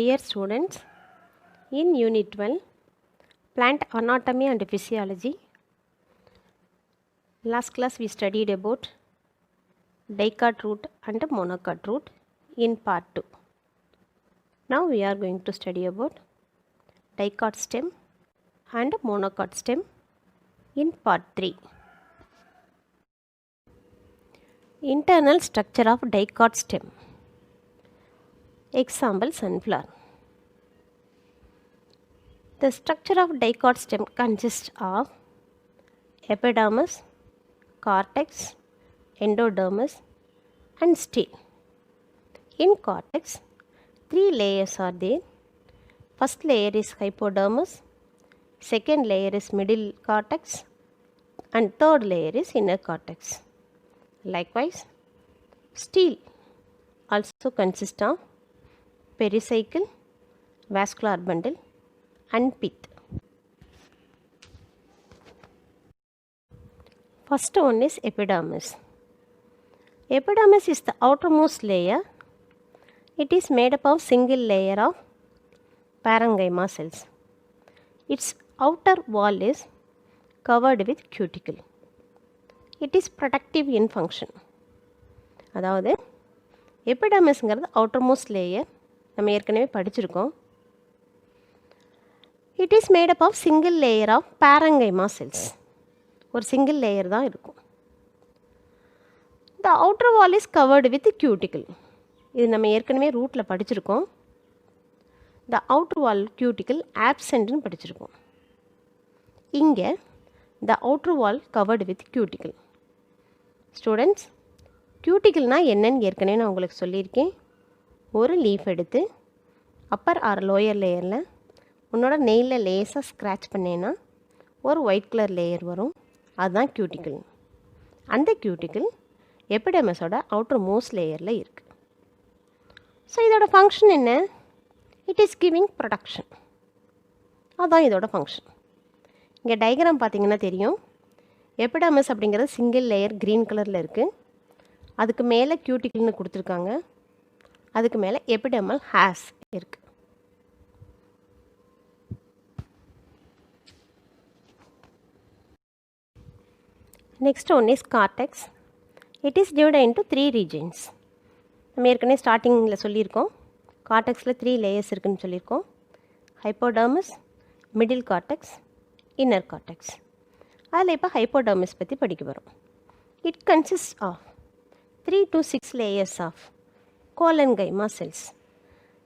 Dear students, in Unit 12, Plant Anatomy and Physiology, last class we studied about dicot root and monocot root in part 2. Now we are going to study about dicot stem and monocot stem in part 3. Internal structure of dicot stem. Example, sunflower. The structure of dicot stem consists of epidermis, cortex, endodermis and stem. In cortex, 3 layers are there. First layer is hypodermis, second layer is middle cortex and third layer is inner cortex. Likewise, stele also consists of pericycle, vascular bundle and pith. First one is epidermis. Epidermis is the outermost layer. It is made up of single layer of parenchyma cells. Its outer wall is covered with cuticle. It is protective in function. அதாவது எபிடர்மிஸ்ங்கிறது outermost layer. நம்ம ஏற்கனவே படிச்சிருக்கோம். It is made up of single layer of parenchyma cells. ஒரு single layer தான் இருக்கும். The outer wall is covered with cuticle. இது நம்ம ஏற்கனவே ரூட்டில் படிச்சிருக்கோம். The outer wall cuticle absentன்னு படிச்சிருக்கோம். இங்கே the outer wall covered with cuticle. Students, cuticleனா என்னன்னு ஏற்கனவே நான் உங்களுக்கு சொல்லியிருக்கேன். ஒரு லீஃப் எடுத்து அப்பர் ஆர் லோயர் லேயரில் உன்னோட நெயிலில் லேஸாக ஸ்க்ராட்ச் பண்ணேன்னா ஒரு ஒயிட் கலர் லேயர் வரும். அதுதான் கியூட்டிக்கிள். அந்த கியூட்டிக்கிள் எபிடர்மிஸோட அவுட்டர் மோஸ்ட் லேயரில் இருக்குது. ஸோ இதோட ஃபங்க்ஷன் என்ன? It is giving production. அதுதான் இதோட ஃபங்க்ஷன். இங்கே டயக்ராம் பார்த்தீங்கன்னா தெரியும். எபிடர்மிஸ் அப்படிங்கிறது சிங்கிள் லேயர் க்ரீன் கலரில் இருக்குது. அதுக்கு மேலே கியூட்டிக்கிள்னு கொடுத்துருக்காங்க. அதுக்கு மேலே எபிடெர்மல் ஹேஸ் இருக்குது. Next one is cortex. It is divided into 3 regions. நம்ம ஏற்கனவே ஸ்டார்டிங்கில் சொல்லியிருக்கோம். கார்டெக்ஸில் 3 லேயர்ஸ் இருக்குதுன்னு சொல்லியிருக்கோம். Hypodermis, middle cortex, inner cortex. அதில் இப்போ ஹைப்போடர்மிஸ் பற்றி படிக்க வரும். It consist of 3 to 6 layers of collenchyma cells.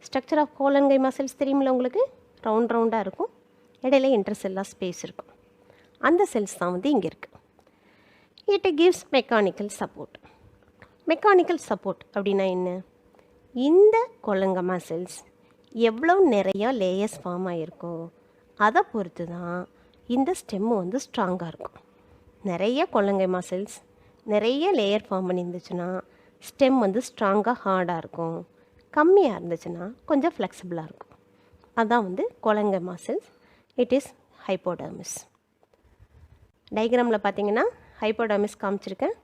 Structure of collenchyma cells தெரியுமில்ல உங்களுக்கு? ரவுண்டாக இருக்கும். இடையில இன்டர்செல்லார் ஸ்பேஸ் இருக்கும். அந்த செல்ஸ் தான் வந்து இங்கே இருக்குது. It gives mechanical support. Mechanical support அப்படின்னா என்ன? இந்த கோலன்கைமா செல்ஸ் எவ்வளோ நிறையா லேயர்ஸ் ஃபார்ம் ஆகிருக்கோ அதை பொறுத்து தான் இந்த ஸ்டெம்மு வந்து ஸ்ட்ராங்காக இருக்கும். நிறைய கோலன்கைமா செல்ஸ் நிறைய லேயர் ஃபார்ம் பண்ணியிருந்துச்சுன்னா ஸ்டெம் வந்து ஸ்ட்ராங்காக ஹார்டாக இருக்கும். கம்மியாக இருந்துச்சுன்னா கொஞ்சம் ஃப்ளெக்சிபிளாக இருக்கும். அதுதான் வந்து collenchyma cells. It is hypodermis. டயக்ராமில் பார்த்தீங்கன்னா ஹைப்போடர்மிஸ் காமிச்சிருக்கேன்.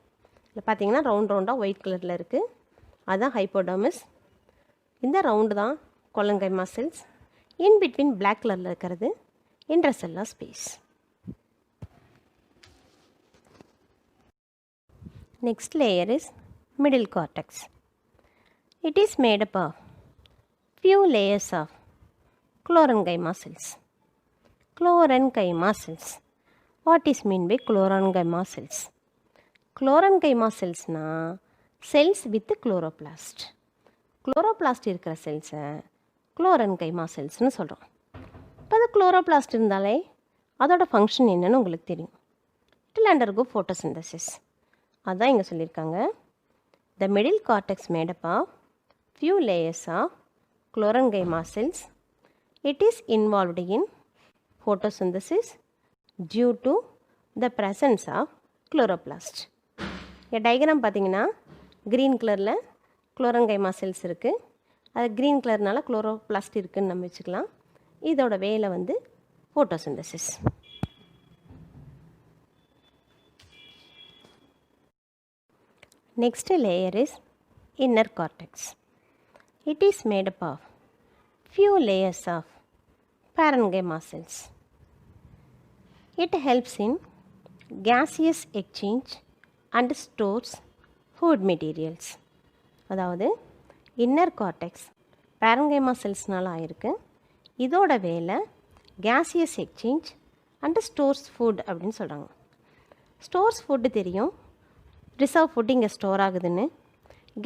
இதில் பார்த்தீங்கன்னா ரவுண்டாக ஒயிட் கலரில் இருக்குது. அதுதான் ஹைப்போடர்மிஸ். இந்த ரவுண்டு தான் collenchyma cells. In between black கலரில் இருக்கிறது intercellular space. Next layer is middle cortex. It is made up of few layers of chlorenchyma cells. Chlorenchyma cells. What is mean by chlorenchyma cells? Chlorenchyma cells na cells with chloroplast. Chloroplast இருக்கிற செல்ஸை chlorenchyma cellsனு சொல்கிறோம். இப்போ அது chloroplast இருந்தாலே அதோட function என்னன்னு உங்களுக்கு தெரியும். It will undergo photosynthesis. அதான் இங்கே சொல்லியிருக்காங்க. The middle cortex made up of few layers of chlorenchyma cells. It is involved in photosynthesis due to the presence of chloroplast. இங்கே டயக்ராம் பார்த்தீங்கன்னா க்ரீன் கலரில் குளோரன்கைமா செல்ஸ் இருக்குது. அது க்ரீன் கலர்னால குளோரோபிளாஸ்ட் இருக்குதுன்னு நம்ம வச்சுக்கலாம். இதோட வேலை வந்து photosynthesis. Next layer is inner cortex. It is made up of few layers of parenchyma cells. It helps in gaseous exchange and stores food materials. அதாவது இன்னர் கார்டெக்ஸ் பேரங்கைமா செல்ஸ்னால் ஆயிருக்கு. இதோட வேலை gaseous exchange and stores food அப்படின்னு சொல்கிறாங்க. Stores food தெரியும், reserve food இங்கே store ஆகுதுன்னு.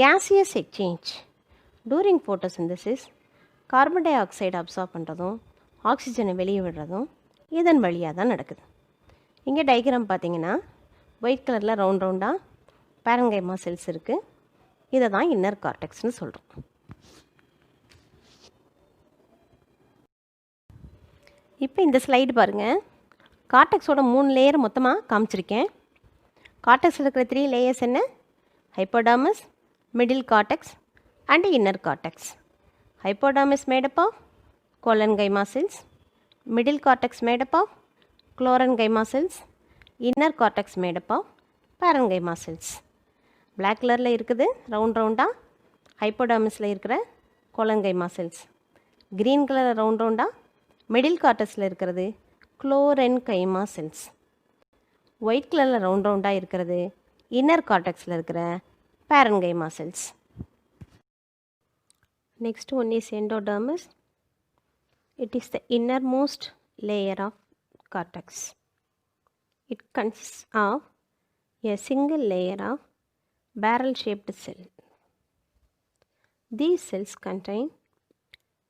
Gaseous exchange during photosynthesis carbon dioxide absorb பண்ணுறதும் ஆக்சிஜனை வெளியே விடுறதும் இதன் வழியாக தான் நடக்குது. இங்கே டயக்ராம் பார்த்தீங்கன்னா ஒயிட் கலரில் ரவுண்டாக பேரங்கைமா செல்ஸ் இருக்குது. இதை தான் இன்னர் கார்டெக்ஸ்னு சொல்கிறோம். இப்போ இந்த ஸ்லைடு பாருங்கள். கார்டெக்ஸோட 3 லேயர் மொத்தமாக காமிச்சிருக்கேன். கார்டெக்ஸில் இருக்கிற 3 லேயர்ஸ் என்ன? Hypodermis, middle cortex and inner cortex. Hypodermis made up of collenchyma cells, middle cortex made up of chlorenchyma cells, inner cortex made up of parenchyma cells. Black கலரில் இருக்குது ரவுண்டாக ஹைப்போடர்மஸில் இருக்கிற கோலன்கைமா செல்ஸ். க்ரீன் கலரில் ரவுண்டாக மிடில் கார்டெக்ஸில் இருக்கிறது குளோரன்கைமா செல்ஸ். ஒயிட் கலரில் ரவுண்டாக இருக்கிறது இன்னர் கார்டெக்ஸில் இருக்கிற parenchyma cells. Next one is endodermis. It is the innermost layer of cortex. It consists of a single layer of barrel-shaped cell. These cells contain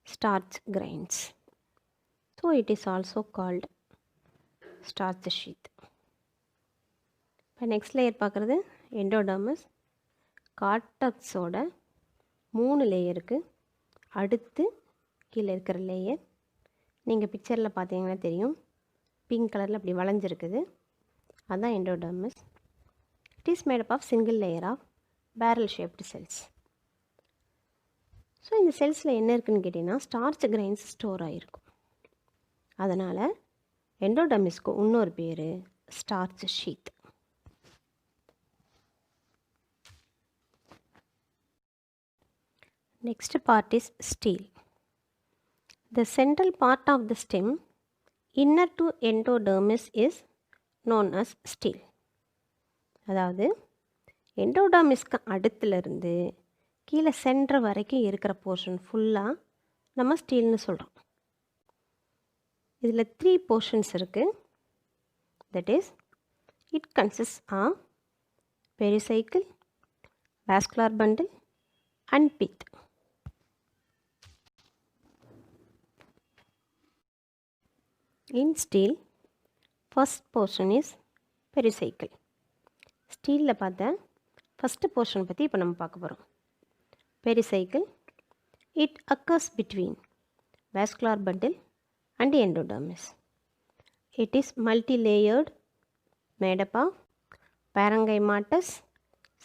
starch grains. So it is also called starch sheath. இப்போ next layer பார்க்குறது எண்டோடர்மஸ். கார்டெக்ஸோட 3 லேயருக்கு அடுத்து கீழே இருக்கிற layer. நீங்கள் பிக்சரில் பார்த்தீங்கன்னா தெரியும், பிங்க் கலரில் அப்படி வளைஞ்சிருக்குது. அதுதான் endodermis. It is made up of single layer of barrel shaped cells. So இந்த செல்ஸில் என்ன இருக்குதுன்னு கேட்டிங்கன்னா ஸ்டார்ச் கிரைன்ஸ் ஸ்டோர் ஆகிருக்கும். அதனால் எண்டோடர்மிஸ்க்கு இன்னொரு பேர் starch sheath. Next part is steel. The central part of the stem inner to endodermis is known as stele. அதாவது எண்டோடர்மிஸ்க்கு அடுத்துலேருந்து கீழே சென்டர் வரைக்கும் இருக்கிற போர்ஷன் ஃபுல்லாக நம்ம ஸ்டீல்னு சொல்கிறோம். இதில் 3 போர்ஷன்ஸ் இருக்குது. That is it consist of pericycle, vascular bundle and pith. In steel, first portion is pericycle. ஸ்டீலில் பார்த்த ஃபஸ்ட்டு போர்ஷன் பற்றி இப்போ நம்ம பார்க்க போகிறோம். Pericycle. It occurs between vascular bundle and endodermis. It is multi layered, made up of parenchymatous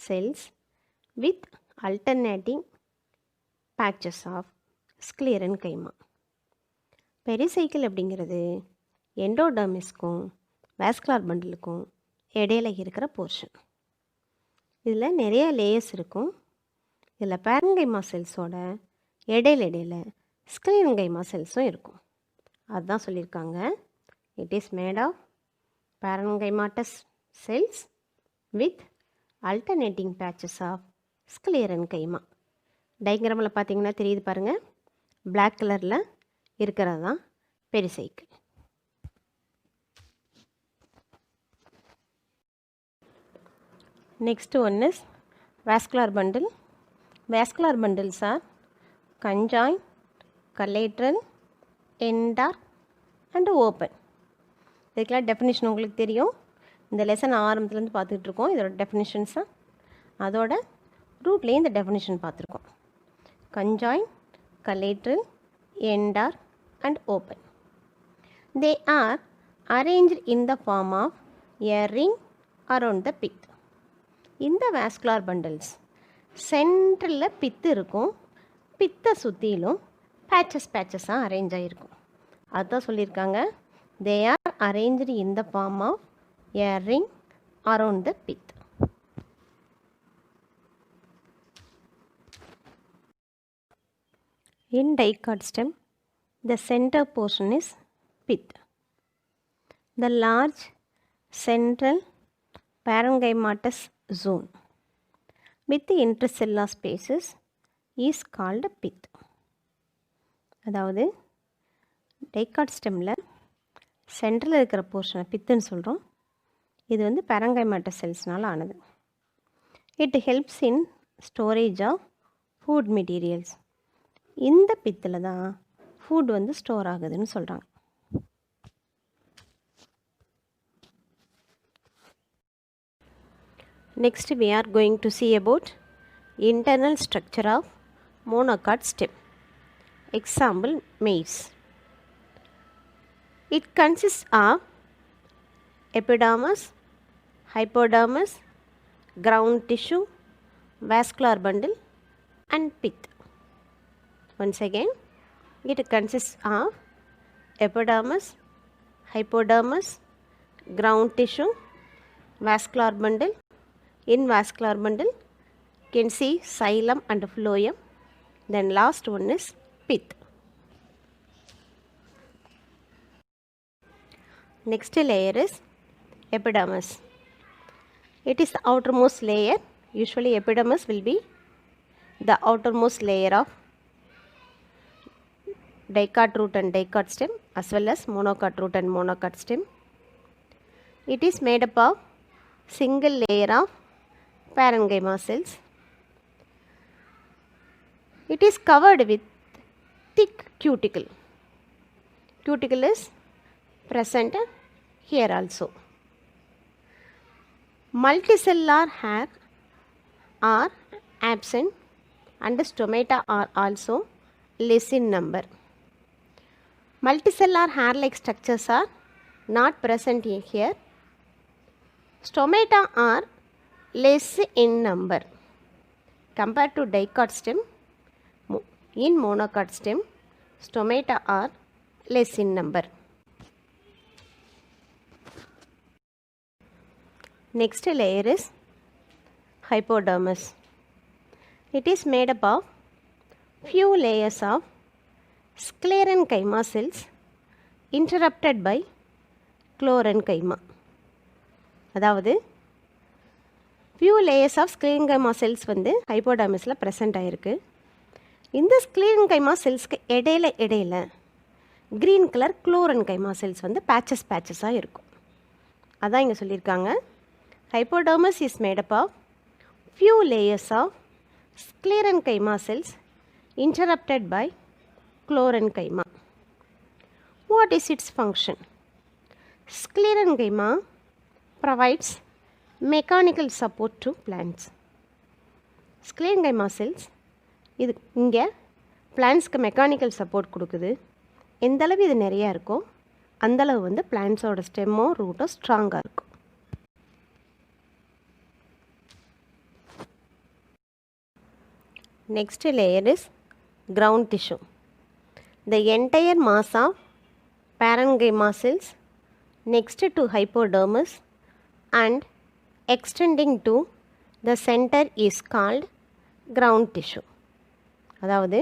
cells with alternating patches of sclerenchyma. Pericycle அப்படிங்கிறது எண்டோடர்மிஸ்க்கும் vascular பண்டிலுக்கும் இடையில இருக்கிற போர்ஷன். இதில் நிறைய லேயர்ஸ் இருக்கும். இதில் பேரன்கைமா செல்ஸோட இடையில ஸ்க்ளீரன்கைமா செல்ஸும் இருக்கும். அதுதான் சொல்லியிருக்காங்க. It is made of parenchymatous cells with alternating patches of sclerenchyma. டயக்ராமில் பார்த்தீங்கன்னா தெரியுது பாருங்கள், பிளாக் கலரில் இருக்கிறது தான் pericycle. Next one is vascular bundle. Vascular bundles are conjoined, collateral, endar and open. இதுக்கெல்லாம் டெஃபினிஷன் உங்களுக்கு தெரியும். இந்த லெசன் ஆரம்பத்துலேருந்து பார்த்துட்ருக்கோம். இதோட டெஃபினிஷன்ஸாக அதோட ரூட்லேயும் இந்த டெஃபினிஷன் பார்த்துருக்கோம். conjoined, collateral, endar and open. They are arranged in the form of a ring around the pith. இந்த வாஸ்குலர் பண்டில்ஸ் சென்ட்ரலில் பித்து இருக்கும், பித்தை சுற்றிலும் பேச்சஸாக அரேஞ்ச் ஆகிருக்கும். அதுதான் சொல்லியிருக்காங்க. They are arranged in the form of a ring around the pith. In dicot stem, the center portion is pith. The large central parenchymatous zone with the intercellular spaces is called pith. அதாவது dicot ஸ்டெம்மில் சென்ட்ரலில் இருக்கிற போர்ஷனை பித்துன்னு சொல்கிறோம். இது வந்து parenchymatous செல்ஸ்னால் ஆனது. It helps in storage of food materials. இந்த பித்தில் தான் ஃபுட் வந்து ஸ்டோர் ஆகுதுன்னு சொல்கிறாங்க. Next we are going to see about internal structure of monocot stem. Example, maize. It consists of epidermis, hypodermis, ground tissue, vascular bundle and pith. Once again, it consists of epidermis, hypodermis, ground tissue, vascular bundle. In vascular bundle, you can see xylem and phloem. Then last one is pith. Next layer is epidermis. It is the outermost layer. Usually epidermis will be the outermost layer of dicot root and dicot stem as well as monocot root and monocot stem. It is made up of single layer of parenchyma cells. It is covered with thick cuticle. Cuticle is present here also. Multicellular hair are absent and stomata are also less in number. Multicellular hair-like structures are not present here. Stomata are less in number compared to dicot stem. In monocot stem, stomata are less in number. Next layer is hypodermis. It is made up of few layers of sclerenchyma cells interrupted by chlorenchyma. அதாவது few layers of sclerenchyma cells வந்து hypodermisல present ஆயிருக்கு. இந்த sclerenchyma cellsக்கு இடையில green color chlorenchyma cells வந்து patches இருக்கும். அதான் இங்கே சொல்லியிருக்காங்க. Hypodermis is made up of few layers of sclerenchyma cells interrupted by chlorenchyma. What is its function? Sclerenchyma provides mechanical support to plants. Sclerenchyma cells இது இங்கே பிளான்ட்ஸ்க்கு mechanical support கொடுக்குது. எந்த அளவு இது நிறையா இருக்கோ அந்தளவு வந்து பிளான்ட்ஸோட ஸ்டெம்மோ ரூட்டோ ஸ்ட்ராங்காக இருக்கும். Next layer is ground tissue. The entire mass of parenchyma cells next to hypodermis and extending to the center is called ground tissue. அதாவது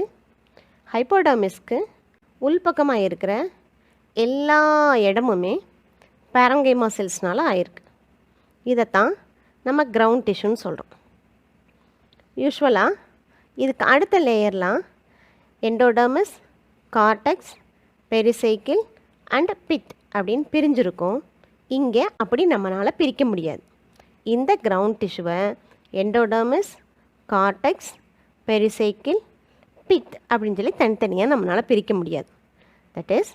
ஹைப்போடர்மிஸ்க்கு உள்பக்கமாக இருக்கிற எல்லா இடமுமே பேரங்கைமா செல்ஸ்னால் ஆயிருக்கு. இதைத்தான் நம்ம கிரவுண்ட் டிஷ்யூன்னு சொல்கிறோம். யூஸ்வலாக இதுக்கு அடுத்த லேயர்லாம் endodermis, cortex, pericycle and pith அப்படின்னு பிரிஞ்சிருக்கும். இங்கே அப்படி நம்மளால் பிரிக்க முடியாது. இந்த கிரவுண்ட் டிஷ்யூவை எண்டோடர்மிஸ், கார்டெக்ஸ், பெரிசைக்கிள், பித் அப்படின்னு சொல்லி தனித்தனியாக நம்மளால் பிரிக்க முடியாது. That is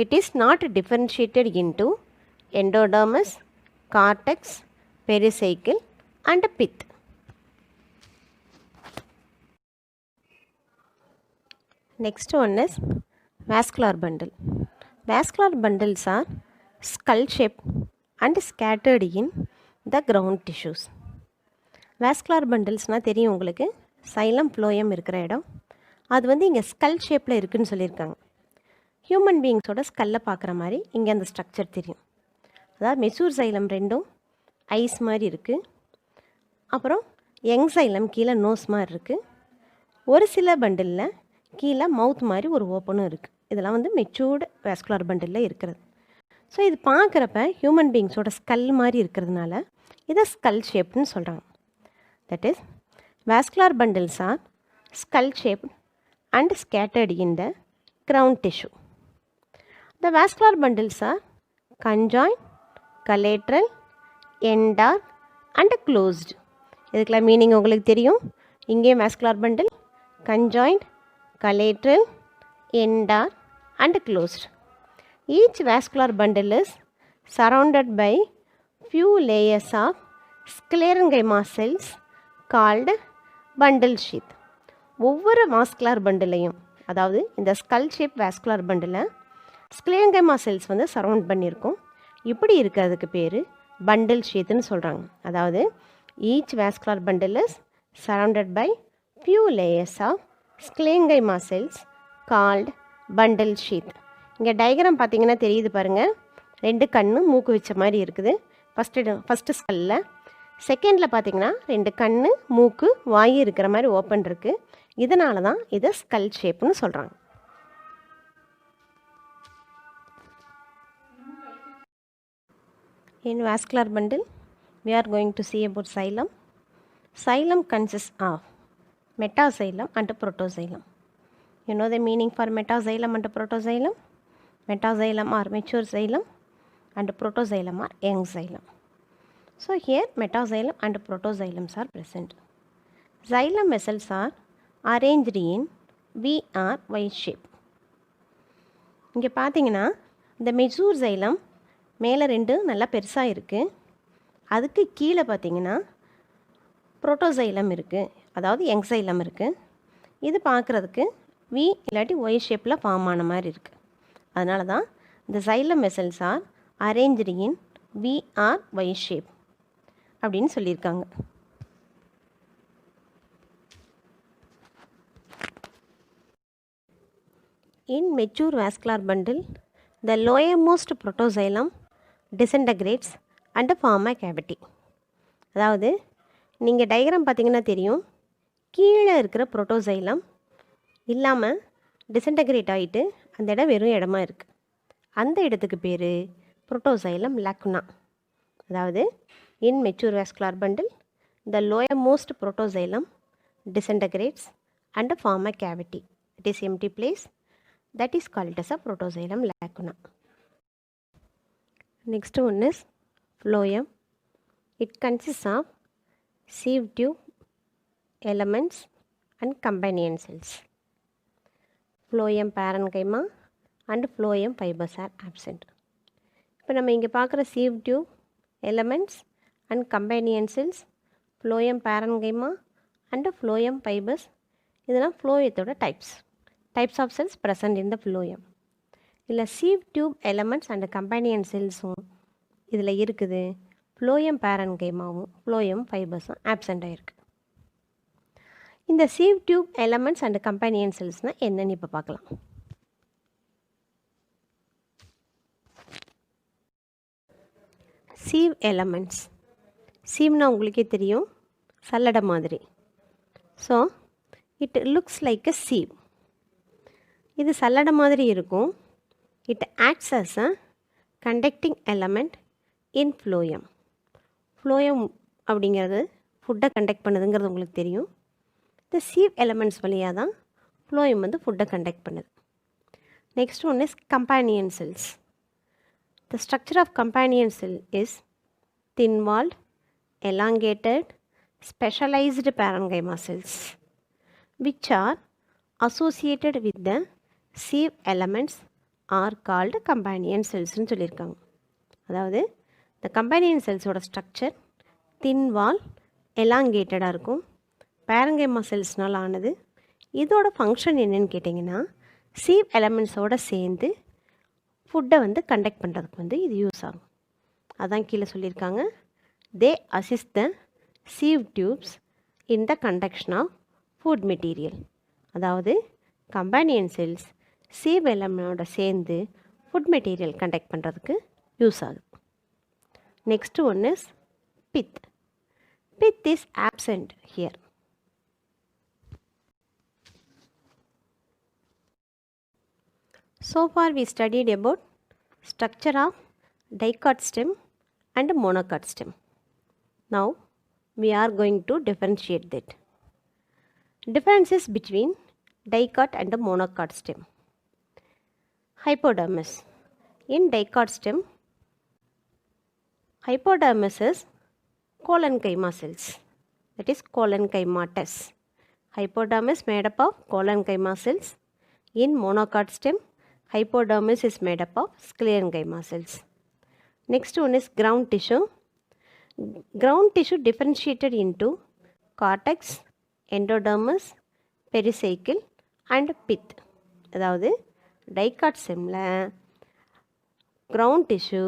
it is not differentiated into endodermis, cortex, pericycle and pith. Next one is vascular bundle. Vascular bundles are skull shaped and scattered in the ground tissues. Vascular bundlesனால் தெரியும் உங்களுக்கு, xylem phloem இருக்கிற இடம். அது வந்து இங்கே skull ஷேப்பில் இருக்குதுன்னு சொல்லியிருக்காங்க. ஹியூமன் பீயிங்ஸோட ஸ்கல்லை பார்க்குற மாதிரி இங்கே அந்த ஸ்ட்ரக்சர் தெரியும். அதாவது மெசூர் சைலம் ரெண்டும் ஐஸ் மாதிரி இருக்குது. அப்புறம் யங் சைலம் கீழே நோஸ் மாதிரி இருக்குது. ஒரு சில பண்டிலில் கீழே மவுத் மாதிரி ஒரு ஓப்பனும் இருக்குது. இதெல்லாம் வந்து மெச்சூர்டு வாஸ்குலர் பண்டிலில் இருக்கிறது. ஸோ இது பார்க்குறப்ப ஹியூமன் பீயிங்ஸோட ஸ்கல் மாதிரி இருக்கிறதுனால இதை ஸ்கல் ஷேப்னு சொல்கிறாங்க. That is vascular bundles are skull shaped and scattered in the ground tissue. The vascular bundles are conjoined, collateral, endar and closed. இதுக்கெல்லாம் மீனிங் உங்களுக்கு தெரியும். இங்கே vascular bundle, conjoined, collateral, endar and closed. Each vascular bundle is surrounded by few layers of sclerenchyma cells called bundle sheath. ஒவ்வொரு vascular பண்டிலையும், அதாவது இந்த skull shape vascular பண்டிலை sclerenchyma cells வந்து சரவுண்ட் பண்ணியிருக்கோம். இப்படி இருக்கிறதுக்கு பேர் பண்டில் ஷீத்துன்னு சொல்கிறாங்க. அதாவது each vascular bundle is surrounded by few layers of sclerenchyma cells called bundle sheath. இங்கே டயக்ராம் பார்த்தீங்கன்னா தெரியுது பாருங்கள். 2 கண்ணு மூக்கு வச்ச மாதிரி இருக்குது ஃபஸ்ட்டு ஸ்கல்லில். செகண்டில் பார்த்தீங்கன்னா 2 கண்ணு மூக்கு வாய் இருக்கிற மாதிரி ஓப்பன் இருக்குது. இதனால தான் இதை ஸ்கல் ஷேப்னு சொல்கிறாங்க. In vascular bundle, we are going to see about xylem. Xylem consists of metaxylem and protoxylem. You know the meaning for metaxylem and protoxylem? Metaxylem are mature xylem and protoxylem are young xylem. So here metaxylem and protoxylems are present. Xylem vessels are arranged in V or Y shape. இங்கே பார்த்தீங்கன்னா இந்த mature xylem மேலே 2 நல்லா பெருசாக இருக்குது. அதுக்கு கீழே பார்த்தீங்கன்னா புரோட்டோசைலம் இருக்குது, அதாவது யங்சைலம் இருக்குது. இது பார்க்குறதுக்கு வி இல்லாட்டி ஒய் ஷேப்பில் ஃபார்ம் ஆன மாதிரி இருக்குது. அதனால தான் இந்த xylem vessels are arranged in V or Y shape அப்படின்னு சொல்லியிருக்காங்க. In mature vascular bundle the lowermost protoxylem disintegrates and form a cavity. அதாவது நீங்கள் டயக்ராம் பார்த்தீங்கன்னா தெரியும், கீழே இருக்கிற புரோட்டோசைலம் இல்லாமல் டிசன்டகிரேட் ஆகிட்டு அந்த இடம் வெறும் இடமா இருக்குது. அந்த இடத்துக்கு பேர் புரோட்டோசைலம் லாக்குனா. அதாவது in mature vascular bundle the lowermost protoxylem disintegrates and form a cavity. It is empty place. That is called as a protoxylem lacuna. Next one is phloem. It consists of sieve tube, elements and companion cells. Phloem parenchyma and phloem fibers are absent. இப்போ நம்ம இங்கே பார்க்குற sieve tube, elements and companion cells, phloem parenchyma and phloem fibers, இதெல்லாம் phloemத்தோட types of cells present in the phloem. இல்லை sieve tube elements and companion cellஸும் இதில் இருக்குது. phloem parenchymaவும் phloem fibersம் absent ஆகிருக்கு. இந்த sieve tube elements and companion cellsனால் என்னன்னு இப்போ பார்க்கலாம். sieve elements, sieveனா உங்களுக்கே தெரியும், சல்லடை மாதிரி. So it looks like a sieve. இது சல்லடை மாதிரி இருக்கும். It acts as a conducting element in phloem. phloem அப்படிங்கிறது ஃபுட்டை கண்டக்ட் பண்ணுதுங்கிறது உங்களுக்கு தெரியும். இந்த sieve எலமெண்ட்ஸ் வழியாக தான் phloem வந்து ஃபுட்டை கண்டக்ட் பண்ணுது. Next one is companion cells. The structure of companion cell is thin-walled, elongated, specialized parenchyma cells which are associated with the sieve elements are called companion cellsனு சொல்லியிருக்காங்க. அதாவது இந்த கம்பேனியன் செல்ஸோட ஸ்ட்ரக்சர் தின் வால் எலாங்கேட்டடாக இருக்கும், parenchyma செல்ஸ்னால் ஆனது. இதோட function என்னன்னு கேட்டிங்கன்னா sieve எலமெண்ட்ஸோடு சேர்ந்து ஃபுட்டை வந்து கண்டக்ட் பண்ணுறதுக்கு வந்து இது யூஸ் ஆகும். அதான் கீழே சொல்லியிருக்காங்க, they assist the sieve tubes in the conduction of food material. அதாவது கம்பேனியன் செல்ஸ் sieve எலமெண்டோட சேர்ந்து ஃபுட் மெட்டீரியல் கண்டக்ட் பண்ணுறதுக்கு யூஸ் ஆகுது. Next one is pith. Pith is absent here. So far we studied about structure of dicot stem and monocot stem. Now we are going to differentiate that. Differences between dicot and monocot stem. Hypodermis. In dicot stem, hypodermis is collenchyma cells, that is collenchymatous. Hypodermis made up of collenchyma cells. In monocot stem, hypodermis is made up of sclerenchyma cells. Next one is ground tissue. Ground tissue differentiated into cortex, endodermis, pericycle and pith. அதாவது dicot ஸ்டெம்மில் ground tissue,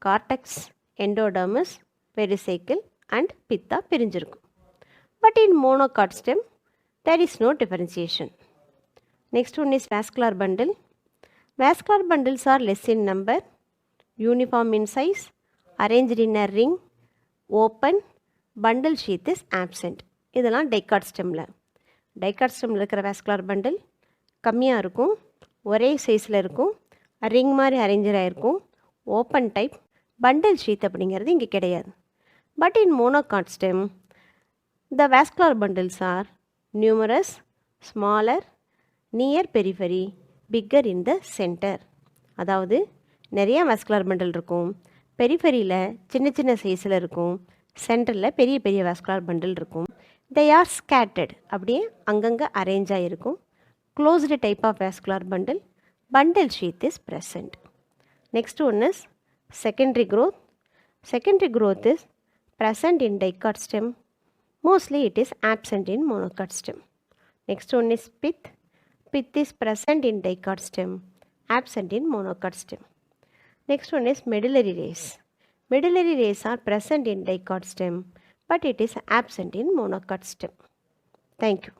cortex, endodermis, pericycle and பித்தா பிரிஞ்சிருக்கும். But in monocot stem there is no differentiation. Next one is vascular bundle. Vascular bundles are less in number, uniform in size, arranged in a ring, open, bundle sheath is absent. இதெல்லாம் dicot ஸ்டெம்மில். Dicot ஸ்டெம்மில் இருக்கிற vascular bundle கம்மியாக இருக்கும், ஒரே சைஸில் இருக்கும், ring மாதிரி அரேஞ்சராக இருக்கும், open type, bundle sheath அப்படிங்கிறது இங்கே கிடையாது. But in monocot stem the vascular bundles are numerous, smaller, near periphery, bigger in the center. அதாவது நிறைய vascular bundle இருக்கும், பெரிஃபெரியில் சின்ன சின்ன சைஸில் இருக்கும், சென்டரில் பெரிய பெரிய vascular bundle இருக்கும். they are scattered, அப்படியே அங்கங்கே அரேஞ்சாக இருக்கும். closed type of vascular bundle, bundle sheath is present. Next one is secondary growth. Secondary growth is present in dicot stem. Mostly it is absent in monocot stem. Next one is pith. Pith is present in dicot stem, absent in monocot stem. Next one is medullary rays. Medullary rays are present in dicot stem, but it is absent in monocot stem. Thank you.